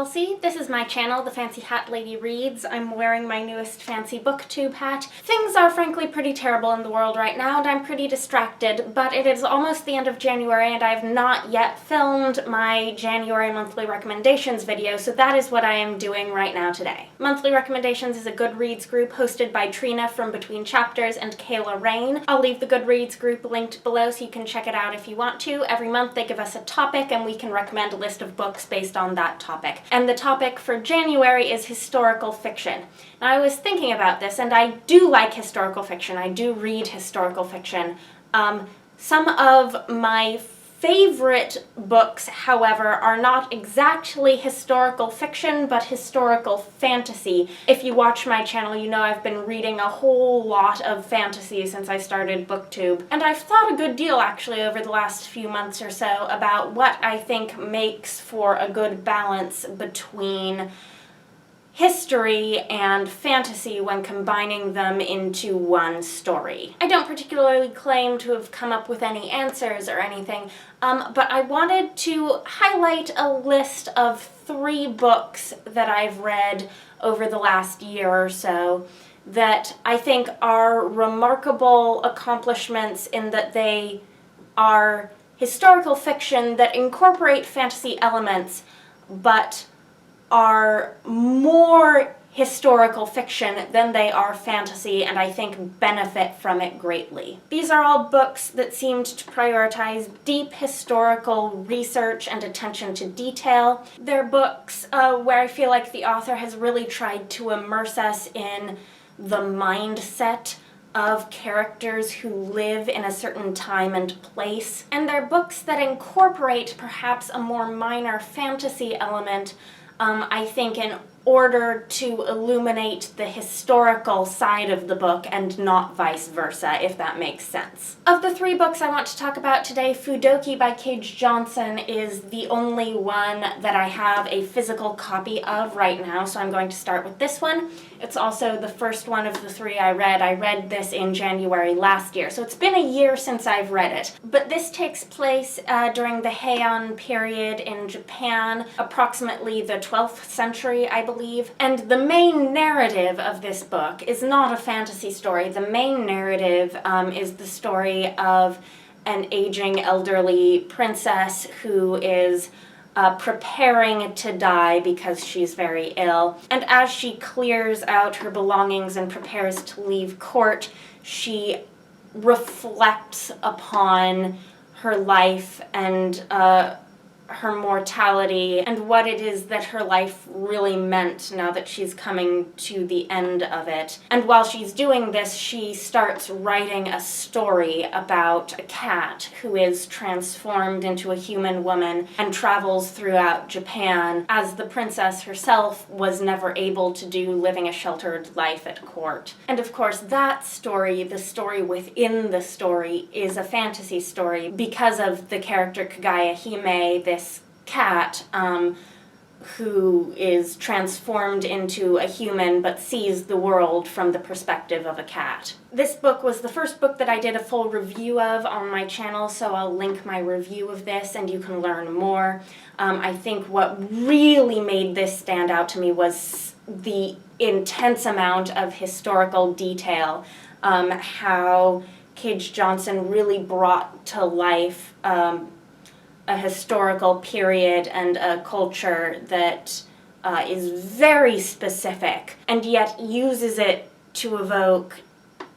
Chelsea. This is my channel, The Fancy Hat Lady Reads. I'm wearing my newest fancy booktube hat. Things are frankly pretty terrible in the world right now, and I'm pretty distracted, but it is almost the end of January, and I have not yet filmed my January monthly recommendations video, so that is what I am doing right now today. Monthly Recommendations is a Goodreads group hosted by Trina from Between Chapters and Kayla Rain. I'll leave the Goodreads group linked below so you can check it out if you want to. Every month they give us a topic, and we can recommend a list of books based on that topic. And the topic for January is historical fiction. Now, I was thinking about this, and I do like historical fiction. I do read historical fiction. Some of my favorite books, however, are not exactly historical fiction, but historical fantasy. If you watch my channel, you know I've been reading a whole lot of fantasy since I started BookTube. And I've thought a good deal, actually, over the last few months or so about what I think makes for a good balance between history and fantasy when combining them into one story. I don't particularly claim to have come up with any answers or anything, but I wanted to highlight a list of 3 books that I've read over the last year or so that I think are remarkable accomplishments in that they are historical fiction that incorporate fantasy elements, but are more historical fiction than they are fantasy, and I think benefit from it greatly. These are all books that seemed to prioritize deep historical research and attention to detail. They're books where I feel like the author has really tried to immerse us in the mindset of characters who live in a certain time and place. And they're books that incorporate perhaps a more minor fantasy element, I think, in order to illuminate the historical side of the book and not vice versa, if that makes sense. Of the 3 books I want to talk about today, Fudoki by Kij Johnson is the only one that I have a physical copy of right now, so I'm going to start with this one. It's also the first one of the 3 I read. I read this in January last year, so it's been a year since I've read it. But this takes place during the Heian period in Japan, approximately the 12th century, I believe. And the main narrative of this book is not a fantasy story. The main narrative is the story of an aging elderly princess who is preparing to die because she's very ill. And as she clears out her belongings and prepares to leave court, she reflects upon her life and her mortality and what it is that her life really meant now that she's coming to the end of it. And while she's doing this, she starts writing a story about a cat who is transformed into a human woman and travels throughout Japan, as the princess herself was never able to do, living a sheltered life at court. And of course, that story, the story within the story, is a fantasy story because of the character Kagaya Hime, this cat who is transformed into a human but sees the world from the perspective of a cat. This book was the first book that I did a full review of on my channel, so I'll link my review of this and you can learn more. I think what really made this stand out to me was the intense amount of historical detail, how Kij Johnson really brought to life a historical period and a culture that is very specific, and yet uses it to evoke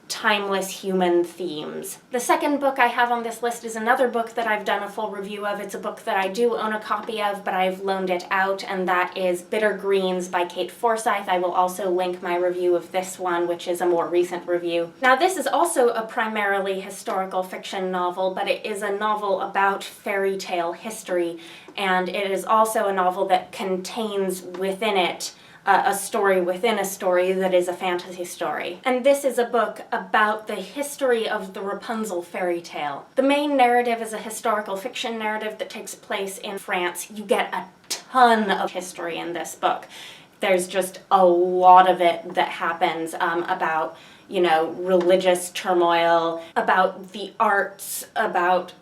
timeless human themes. The second book I have on this list is another book that I've done a full review of. It's a book that I do own a copy of, but I've loaned it out, and that is Bitter Greens by Kate Forsyth. I will also link my review of this one, which is a more recent review. Now, this is also a primarily historical fiction novel, but it is a novel about fairy tale history, and it is also a novel that contains within it a story within a story that is a fantasy story. And this is a book about the history of the Rapunzel fairy tale. The main narrative is a historical fiction narrative that takes place in France. You get a ton of history in this book. There's just a lot of it that happens about, you know, religious turmoil, about the arts, about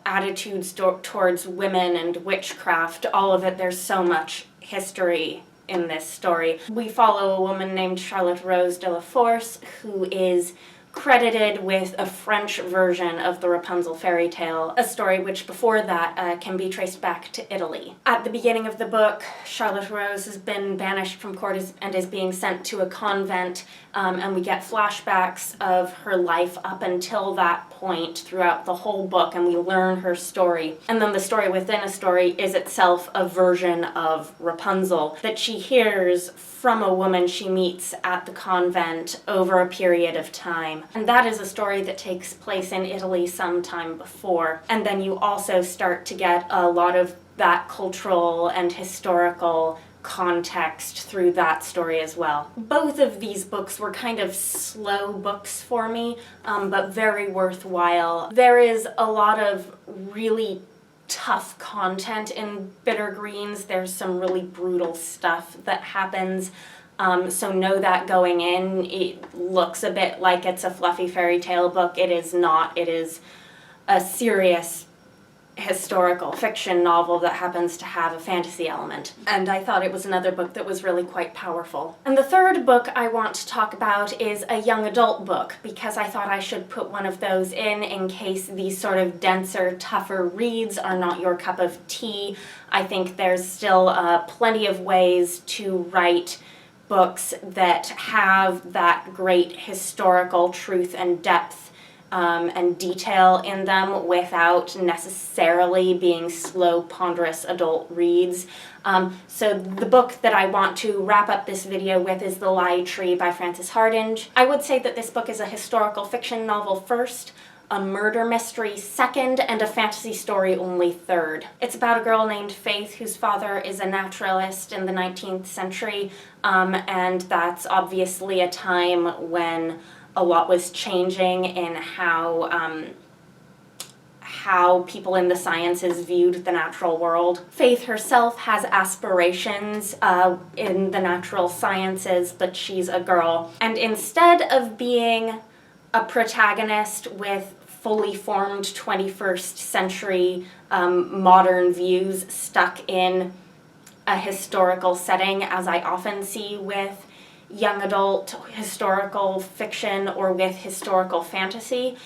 attitudes towards women and witchcraft, all of it. There's so much history in this story. We follow a woman named Charlotte Rose de la Force, who is credited with a French version of the Rapunzel fairy tale, a story which before that can be traced back to Italy. At the beginning of the book, Charlotte Rose has been banished from court and is being sent to a convent, and we get flashbacks of her life up until that point throughout the whole book, and we learn her story. And then the story within a story is itself a version of Rapunzel that she hears from a woman she meets at the convent over a period of time. And that is a story that takes place in Italy sometime before. And then you also start to get a lot of that cultural and historical context through that story as well. Both of these books were kind of slow books for me, but very worthwhile. There is a lot of really tough content in Bitter Greens. There's some really brutal stuff that happens, so know that going in. It looks a bit like it's a fluffy fairy tale book. It is not. It is a serious historical fiction novel that happens to have a fantasy element. And I thought it was another book that was really quite powerful. And the third book I want to talk about is a young adult book, because I thought I should put one of those in case these sort of denser, tougher reads are not your cup of tea. I think there's still plenty of ways to write books that have that great historical truth and depth and detail in them without necessarily being slow, ponderous adult reads. So the book that I want to wrap up this video with is The Lie Tree by Frances Hardinge. I would say that this book is a historical fiction novel first, a murder mystery second, and a fantasy story only third. It's about a girl named Faith whose father is a naturalist in the 19th century, and that's obviously a time when a lot was changing in how people in the sciences viewed the natural world. Faith herself has aspirations in the natural sciences, but she's a girl. And instead of being a protagonist with fully formed 21st century modern views stuck in a historical setting, as I often see with young adult historical fiction or with historical fantasy,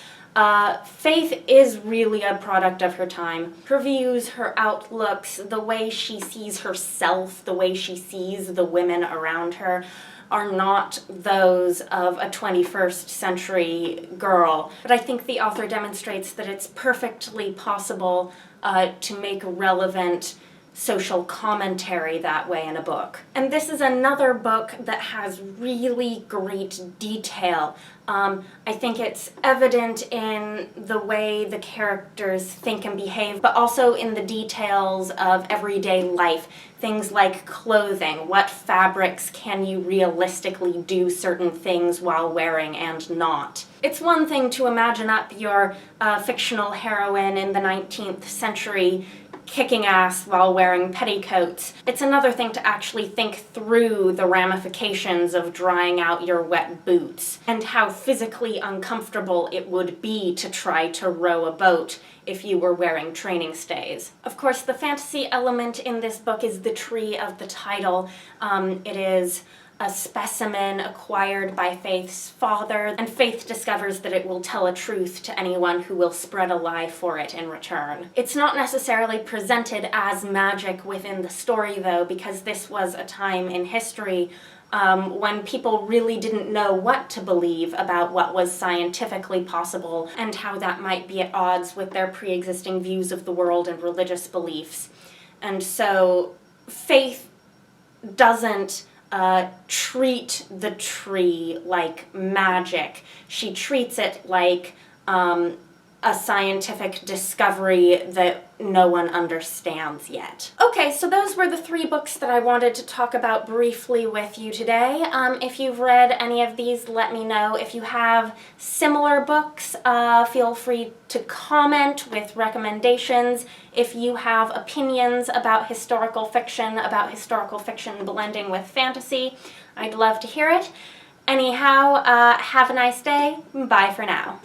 Faith is really a product of her time. Her views, her outlooks, the way she sees herself, the way she sees the women around her, are not those of a 21st century girl. But I think the author demonstrates that it's perfectly possible to make relevant social commentary that way in a book. And this is another book that has really great detail. I think it's evident in the way the characters think and behave, but also in the details of everyday life. Things like clothing. What fabrics can you realistically do certain things while wearing and not? It's one thing to imagine up your fictional heroine in the 19th century kicking ass while wearing petticoats. It's another thing to actually think through the ramifications of drying out your wet boots and how physically uncomfortable it would be to try to row a boat if you were wearing training stays. Of course, the fantasy element in this book is the tree of the title. It is a specimen acquired by Faith's father, and Faith discovers that it will tell a truth to anyone who will spread a lie for it in return. It's not necessarily presented as magic within the story, though, because this was a time in history when people really didn't know what to believe about what was scientifically possible and how that might be at odds with their pre-existing views of the world and religious beliefs. And so Faith doesn't treat the tree like magic. She treats it like a scientific discovery that no one understands yet. Okay, so those were the 3 books that I wanted to talk about briefly with you today. If you've read any of these, let me know. If you have similar books, feel free to comment with recommendations. If you have opinions about historical fiction blending with fantasy, I'd love to hear it. Anyhow, have a nice day. Bye for now.